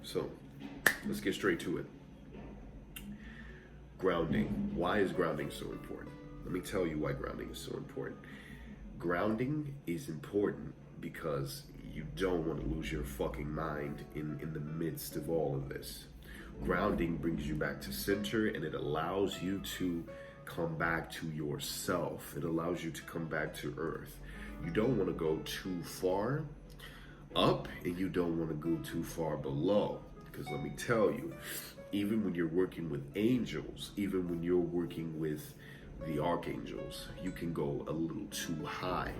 So, let's get straight to it. Grounding. Why is grounding so important? Let me tell you why grounding is so important. Grounding is important because you don't want to lose your fucking mind in the midst of all of this. Grounding brings you back to center, and it allows you to come back to yourself. It allows you to come back to earth. You don't want to go too far up, and you don't want to go too far below. Because let me tell you, even when you're working with angels, even when you're working with the archangels, you can go a little too high.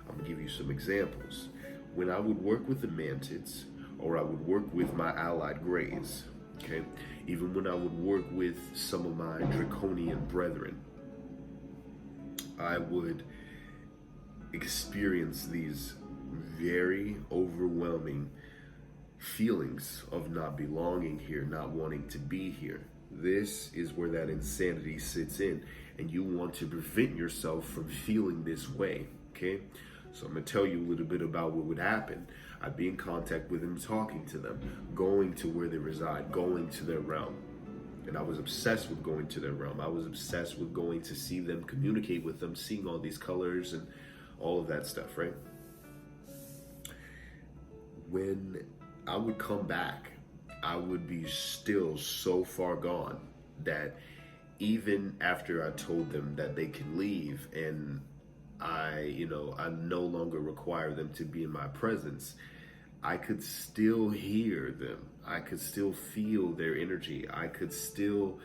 I'm gonna give you some examples. When I would work with the mantids, or I would work with my allied greys, okay, even when I would work with some of my draconian brethren, I would experience these very overwhelming feelings of not belonging here, not wanting to be here. This is where that insanity sits in, and you want to prevent yourself from feeling this way, okay? So I'm gonna tell you a little bit about what would happen. I'd be in contact with them, talking to them, going to where they reside, going to their realm. And I was obsessed with going to their realm. I was obsessed with going to see them, communicate with them, seeing all these colors and all of that stuff, right? When I would come back, I would be still so far gone that even after I told them that they can leave and I no longer require them to be in my presence, I could still hear them. I could still feel their energy. I could still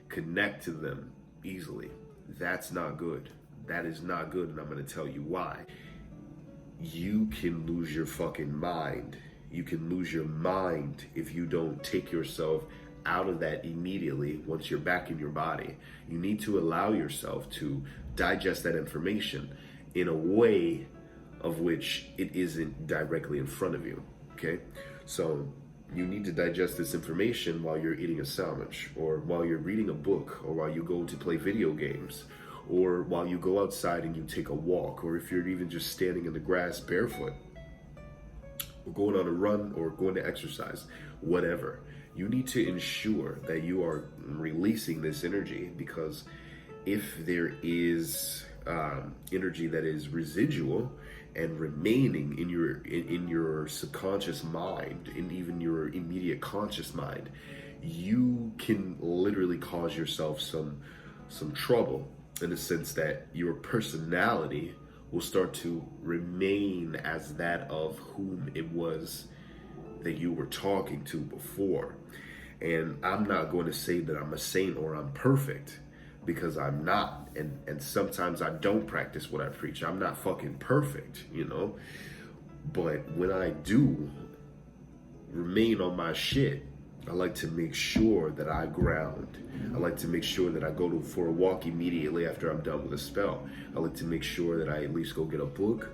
connect to them easily. That's not good. That is not good, and I'm going to tell you why. You can lose your fucking mind. You can lose your mind if you don't take yourself out of that immediately once you're back in your body. You need to allow yourself to digest that information in a way of which it isn't directly in front of you, okay? So you need to digest this information while you're eating a sandwich, or while you're reading a book, or while you go to play video games, or while you go outside and you take a walk, or if you're even just standing in the grass barefoot, or going on a run, or going to exercise, whatever. You need to ensure that you are releasing this energy, because if there is energy that is residual and remaining in your subconscious mind, and even your immediate conscious mind, you can literally cause yourself some trouble, in the sense that your personality will start to remain as that of whom it was that you were talking to before. And I'm not going to say that I'm a saint or I'm perfect, because I'm not. And sometimes I don't practice what I preach. I'm not fucking perfect, But when I do remain on my shit, I like to make sure that I ground. I like to make sure that I go for a walk immediately after I'm done with a spell. I like to make sure that I at least go get a book,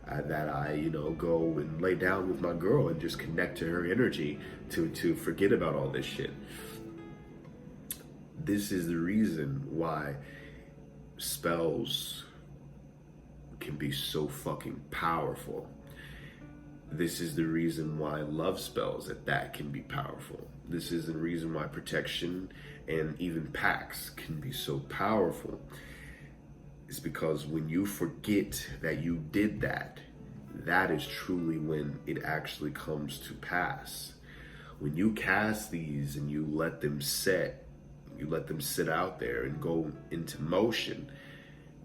that I, go and lay down with my girl and just connect to her energy to forget about all this shit. This is the reason why spells can be so fucking powerful. This is the reason why love spells that can be powerful. This is the reason why protection and even pacts can be so powerful. It's because when you forget that you did that, that is truly when it actually comes to pass. When you cast these and you let them sit out there and go into motion,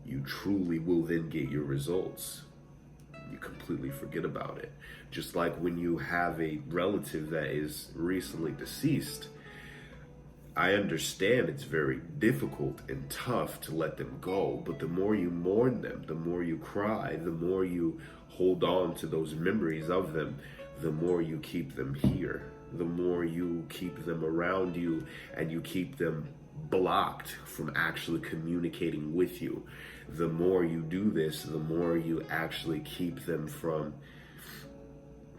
you truly will then get your results. You completely forget about it. Just like when you have a relative that is recently deceased, I understand it's very difficult and tough to let them go, but the more you mourn them, the more you cry, the more you hold on to those memories of them, the more you keep them here, the more you keep them around you, and you keep them blocked from actually communicating with you. The more you do this, the more you actually keep them from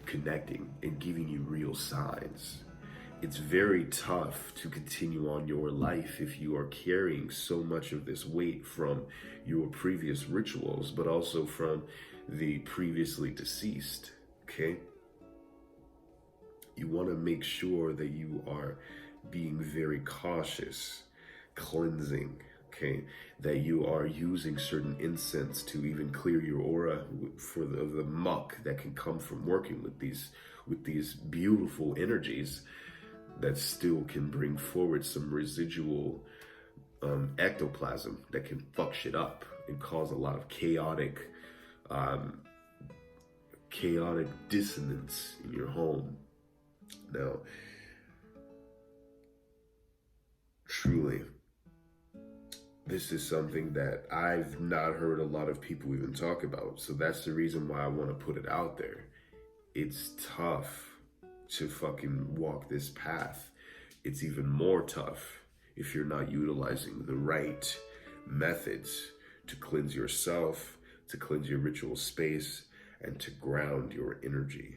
connecting and giving you real signs. it's very tough to continue on your life if you are carrying so much of this weight from your previous rituals, but also from the previously deceased. Okay? You want to make sure that you are being very cautious, cleansing, okay? That you are using certain incense to even clear your aura for the muck that can come from working with these beautiful energies that still can bring forward some residual ectoplasm that can fuck shit up and cause a lot of chaotic dissonance in your home. Now, truly, this is something that I've not heard a lot of people even talk about. So that's the reason why I want to put it out there. It's tough to fucking walk this path. It's even more tough if you're not utilizing the right methods to cleanse yourself, to cleanse your ritual space, and to ground your energy.